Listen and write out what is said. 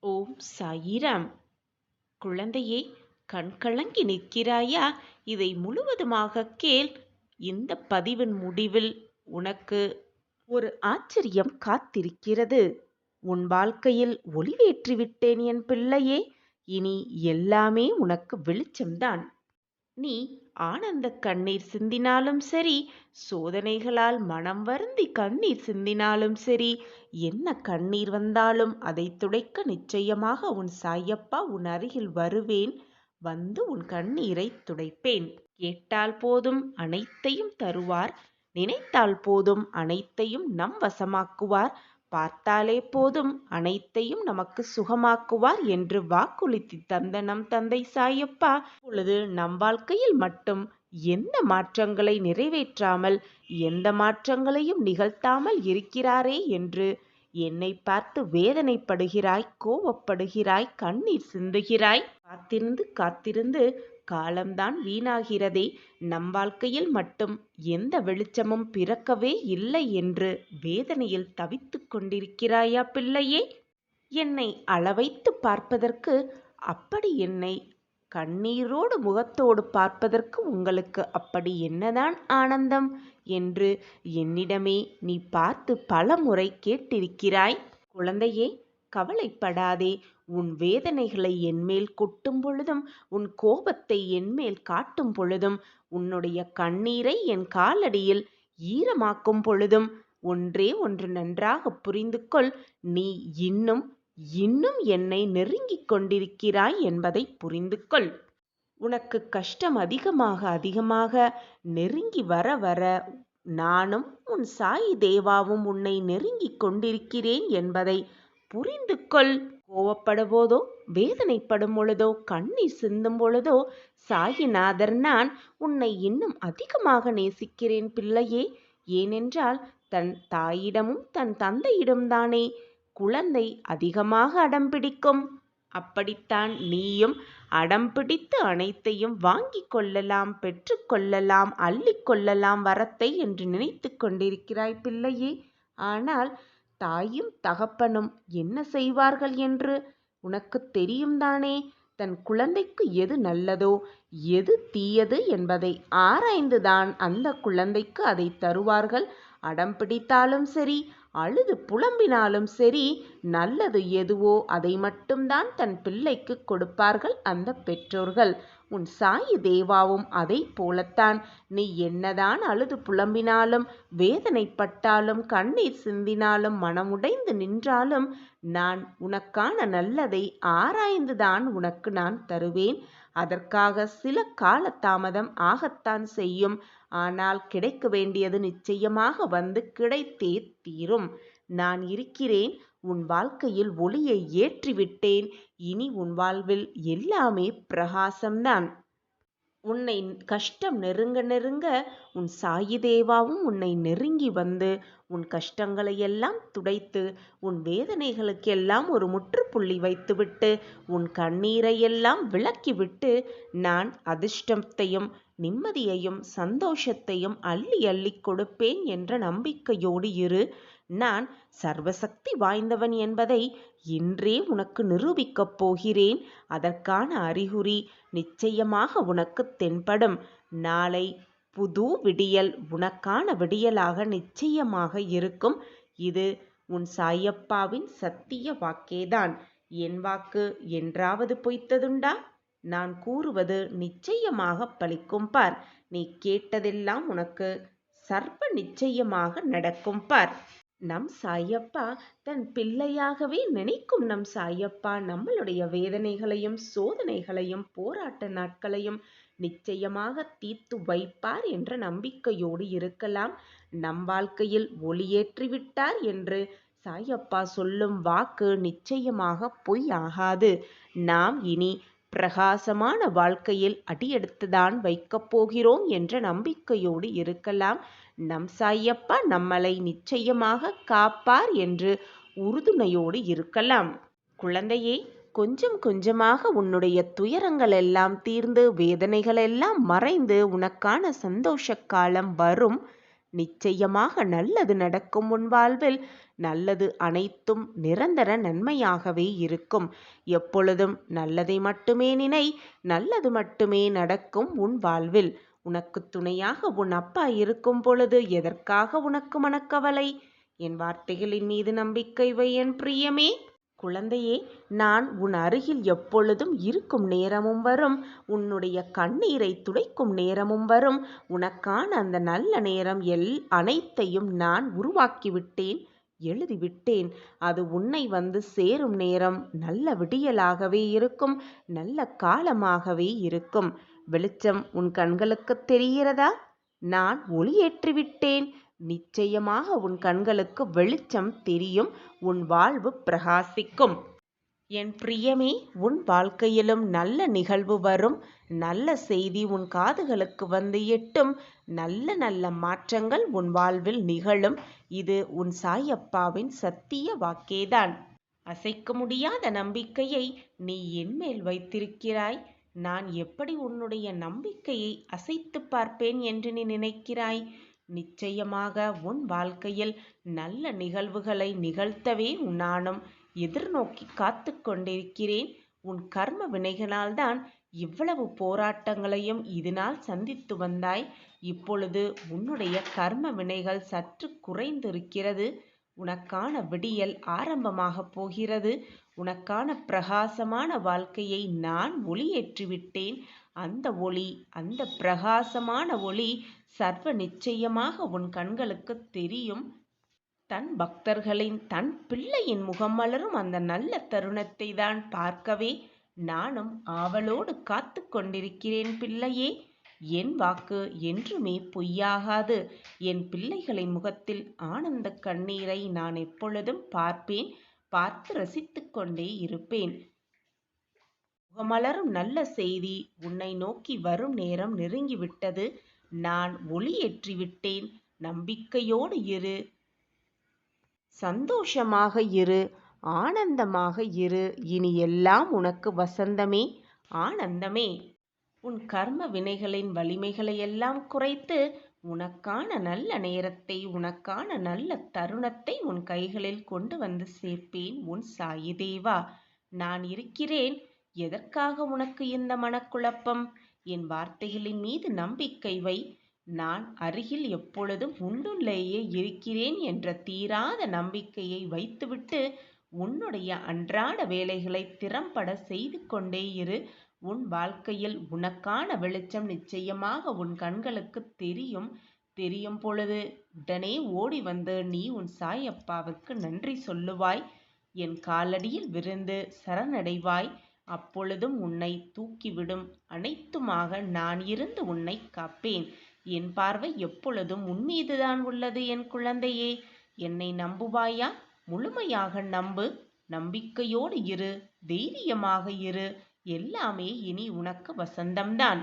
ஓம் சாயிராம். குழந்தையே, கண்கலங்கி நிற்கிறாயா? இதை முழுவதுமாக கேள். இந்த பதிவின் முடிவில் உனக்கு ஒரு ஆச்சரியம் காத்திருக்கிறது. உன் வாழ்க்கையில் ஒளிவேற்றி விட்டேன் என் பிள்ளையே. இனி எல்லாமே உனக்கு வெளிச்சம்தான். நீ ஆனந்த கண்ணீர் சிந்தினாலும் சரி, சோதனைகளால் மனம் வருந்தி கண்ணீர் சிந்தினாலும் சரி, என்ன கண்ணீர் வந்தாலும் அதை துடைக்க நிச்சயமாக உன் சாயப்பா உன் அருகில் வருவேன். வந்து உன் கண்ணீரை துடைப்பேன். கேட்டால் போதும் அனைத்தையும் தருவார். நினைத்தால் போதும் அனைத்தையும் நம் வசமாக்குவார். பார்த்தாலே போதும் அனைத்தையும் நமக்கு சுகமாக்குவார் என்று வாக்குறுதி தந்த நம் தந்தை சாயப்பா இப்பொழுது நம் வாழ்க்கையில் மட்டும் எந்த மாற்றங்களை நிறைவேற்றாமல் எந்த மாற்றங்களையும் நிகழ்த்தாமல் இருக்கிறாரே என்று என்னை பார்த்து வேதனைப்படுகிறாய், கோபப்படுகிறாய், கண்ணீர் சிந்துகிறாய். காத்திருந்து காத்திருந்து காலம்தான் வீணாகிறதே. நம் வாழ்க்கையில் மட்டும் எந்த வெளிச்சமும் பிறக்கவே இல்லை என்று வேதனையில் தவித்துக் கொண்டிருக்கிறாயா பிள்ளையே? என்னை அளவைத்து பார்ப்பதற்கு, அப்படி என்னை கண்ணீரோடு முகத்தோடு பார்ப்பதற்கு உங்களுக்கு அப்படி என்னதான் ஆனந்தம் என்று என்னிடமே நீ பார்த்து பலமுறை கேட்டிருக்கிறாய். குழந்தையே, கவலைப்படாதே. உன் வேதனைகளை என்மேல் கொட்டும் பொழுதும், உன் கோபத்தை என்மேல் காட்டும் பொழுதும், உன்னுடைய கண்ணீரை என் காலடியில் ஈரமாக்கும் பொழுதும் ஒன்றே ஒன்று நன்றாக புரிந்து கொள். நீ இன்னும் இன்னும் என்னை நெருங்கிக் கொண்டிருக்கிறாய் என்பதை புரிந்து கொள். உனக்கு கஷ்டம் அதிகமாக அதிகமாக நெருங்கி வர வர நானும் உன் சாயி தேவாவும் உன்னை நெருங்கிக் கொண்டிருக்கிறேன் என்பதை புரிந்து கொள். கோவப்படும்போதோ, வேதனைப்படும் பொழுதோ, கண்ணீர் சிந்தும் பொழுதோ, சாயிநாதர் நான் உன்னை இன்னும் அதிகமாக நேசிக்கிறேன் பிள்ளையே. ஏனென்றால் தன் தாயிடமும் தன் தந்தையிடம் தானே குழந்தை அதிகமாக அடம்பிடிக்கும். அப்படித்தான் நீயும் அடம்பிடித்து அனைத்தையும் வாங்கி கொள்ளலாம், பெற்று கொள்ளலாம், அள்ளி கொள்ளலாம் வரத்தை என்று நினைத்து கொண்டிருக்கிறாய் பிள்ளையே. ஆனால் தாயும் தகப்பனும் என்ன செய்வார்கள் என்று உனக்கு தெரியும் தானே. தன் குழந்தைக்கு எது நல்லதோ எது தீயது என்பதை ஆராய்ந்துதான் அந்த குழந்தைக்கு அதை தருவார்கள். அடம் பிடித்தாலும் சரி, அழுது புலம்பினாலும் சரி, நல்லது எதுவோ அதை மட்டும்தான் தன் பிள்ளைக்கு கொடுப்பார்கள் அந்த பெற்றோர்கள். உன் சாயி தேவாவும் அதை போலத்தான். நீ என்னதான் அழுது புலம்பினாலும், வேதனைப்பட்டாலும், கண்ணீர் சிந்தினாலும், மனமுடைந்து நின்றாலும், நான் உனக்கான நல்லதை ஆராய்ந்துதான் உனக்கு நான் தருவேன். அதற்காக சில கால தாமதம் ஆகத்தான் செய்யும். ஆனால் கிடைக்க வேண்டியது நிச்சயமாக வந்து கிடைத்தே தீரும். நான் இருக்கிறேன். உன் வாழ்க்கையில் ஒளியை ஏற்றிவிட்டேன். இனி உன் வாழ்வில் எல்லாமே பிரகாசம்தான். உன்னை கஷ்டம் நெருங்க நெருங்க உன் சாயி தேவாவும் உன்னை நெருங்கி வந்து உன் கஷ்டங்களை எல்லாம் துடைத்து, உன் வேதனைகளுக்கெல்லாம் ஒரு முற்றுப்புள்ளி வைத்துவிட்டு, உன் கண்ணீரை எல்லாம் விலக்கிவிட்டு, நான் அதிர்ஷ்டத்தையும் நிம்மதியையும் சந்தோஷத்தையும் அள்ளி அள்ளி கொடுப்பேன் என்ற நம்பிக்கையோடு இரு. நான் சர்வசக்தி வாய்ந்தவன் என்பதை இன்றே உனக்கு நிரூபிக்கப் போகிறேன். அதற்கான அறிகுறி நிச்சயமாக உனக்கு தென்படும். நாளை புது விடியல் உனக்கான விடியலாக நிச்சயமாக இருக்கும். இது உன் சாயப்பாவின் சத்திய வாக்கேதான். என் வாக்கு என்றாவது பொய்த்ததுண்டா? நான் கூறுவது நிச்சயமாக பலிக்கும் பார். நீ கேட்டதெல்லாம் உனக்கு சர்வ நிச்சயமாக நடக்கும் பார். நம் சாயப்பா தன் பிள்ளையாகவே நினைக்கும் நம் சாயப்பா நம்மளுடைய வேதனைகளையும் சோதனைகளையும் போராட்ட நாட்களையும் நிச்சயமாக தீர்த்து வைப்பார் என்ற நம்பிக்கையோடு இருக்கலாம். நம் வாழ்க்கையில் ஒளியேற்றிவிட்டார் என்று சாயப்பா சொல்லும் வாக்கு நிச்சயமாக பொய் ஆகாது. நாம் இனி பிரகாசமான வாழ்க்கையில் அடியெடுத்துதான் வைக்கப் போகிறோம் என்ற நம்பிக்கையோடு இருக்கலாம். நம் சாயப்பா நம்மளை நிச்சயமாக காப்பார் என்று உறுதுணையோடு இருக்கலாம். குழந்தையே, கொஞ்சம் கொஞ்சமாக உன்னுடைய துயரங்கள் எல்லாம் தீர்ந்து, வேதனைகள் எல்லாம் மறைந்து உனக்கான சந்தோஷ காலம் வரும். நிச்சயமாக நல்லது நடக்கும் உன் வாழ்வில். நல்லது அனைத்தும் நிரந்தர நன்மையாகவே இருக்கும். எப்பொழுதும் நல்லதை மட்டுமே நினை. நல்லது மட்டுமே நடக்கும் உன் வாழ்வில். உனக்கு துணையாக உன் அப்பா இருக்கும் பொழுது எதற்காக உனக்கு மனக்கவலை? என் வார்த்தைகளின் மீது நம்பிக்கை வை என் பிரியமே. குழந்தையே, நான் உன் அருகில் எப்பொழுதும் இருக்கும் நேரமும் வரும். உன்னுடைய கண்ணீரை துடைக்கும் நேரமும் வரும். உனக்கான அந்த நல்ல நேரம் அனைத்தையும் நான் உருவாக்கிவிட்டேன், எழுதிவிட்டேன். அது உன்னை வந்து சேரும் நேரம் நல்ல விடியலாகவே இருக்கும், நல்ல காலமாகவே இருக்கும். வெளிச்சம் உன் கண்களுக்கு தெரிகிறதா? நான் ஒளியேற்றிவிட்டேன். நிச்சயமாக உன் கண்களுக்கு வெளிச்சம் தெரியும். உன் வாழ்வு பிரகாசிக்கும். என் பிரியமே, உன் வாழ்க்கையிலும் நல்ல நிகழ்வு வரும். நல்ல செய்தி உன் காதுகளுக்கு வந்து எட்டும். நல்ல நல்ல மாற்றங்கள் உன் வாழ்வில் நிகழும். இது உன் சாயப்பாவின் சத்திய வாக்கேதான். அசைக்க முடியாத நம்பிக்கையை நீ என்மேல் வைத்திருக்கிறாய். நான் எப்படி உன்னுடைய நம்பிக்கையை அசைத்து பார்ப்பேன் என்று நீ நினைக்கிறாய்? நிச்சயமாக உன் வாழ்க்கையில் நல்ல நிகழ்வுகளை நிகழ்த்தவே நானும் எதிர்நோக்கி காத்து கொண்டிருக்கிறேன். உன் கர்ம வினைகளால்தான் இவ்வளவு போராட்டங்களையும் இதனால் சந்தித்து வந்தாய். இப்பொழுது உன்னுடைய கர்ம வினைகள் சற்று குறைந்திருக்கிறது. உனக்கான விடியல் ஆரம்பமாக போகிறது. உனக்கான பிரகாசமான வாழ்க்கையை நான் ஒளியேற்றிவிட்டேன். அந்த ஒளி, அந்த பிரகாசமான ஒளி சர்வ நிச்சயமாக உன் கண்களுக்கு தெரியும். தன் பக்தர்களின், தன் பிள்ளையின் முகம் மலரும் அந்த நல்ல தருணத்தை தான் பார்க்கவே நானும் ஆவலோடு காத்து கொண்டிருக்கிறேன் பிள்ளையே. என் வாக்கு என்றுமே பொய்யாகாது. என் பிள்ளைகளின் முகத்தில் ஆனந்த கண்ணீரை நான் எப்பொழுதும் பார்ப்பேன், பார்த்து ரசித்து கொண்டே இருப்பேன். முகமலரும் நல்ல செய்தி உன்னை நோக்கி வரும் நேரம் நெருங்கிவிட்டது. நான் ஒளியேற்றிவிட்டேன். நம்பிக்கையோடு இரு, சந்தோஷமாக இரு, ஆனந்தமாக இரு. இனி எல்லாம் உனக்கு வசந்தமே, ஆனந்தமே. உன் கர்ம வினைகளின் வலிமைகளை எல்லாம் குறைத்து உனக்கான நல்ல நேரத்தை, உனக்கான நல்ல தருணத்தை உன் கைகளில் கொண்டு வந்து சேர்ப்பேன் உன் சாயி தேவா. நான் இருக்கிறேன். எதற்காக உனக்கு இந்த மனக்குழப்பம்? என் வார்த்தைகளின் மீது நம்பிக்கை வை. நான் அருகில் எப்பொழுதும் உன்னுள்ளேயே இருக்கிறேன் என்ற தீராத நம்பிக்கையை வைத்துவிட்டு உன்னுடைய அன்றாட வேலைகளை திறம்பட செய்து கொண்டே இரு. உன் வாழ்க்கையில் உனக்கான வெளிச்சம் நிச்சயமாக உன் கண்களுக்கு தெரியும். தெரியும் பொழுது உடனே ஓடி வந்து நீ உன் சாயப்பாவுக்கு நன்றி சொல்லுவாய். என் காலடியில் விழுந்து சரணடைவாய். அப்பொழுதும் உன்னை தூக்கிவிடும் அனைத்துமாக நான் இருந்து உன்னை காப்பேன். என் பார்வை எப்பொழுதும் உன்மீதுதான் உள்ளது என் குழந்தையே. என்னை நம்புவாயா? முழுமையாக நம்பு. நம்பிக்கையோடு இரு, தைரியமாக இரு. எல்லாமே இனி உனக்கு வசந்தம்தான்.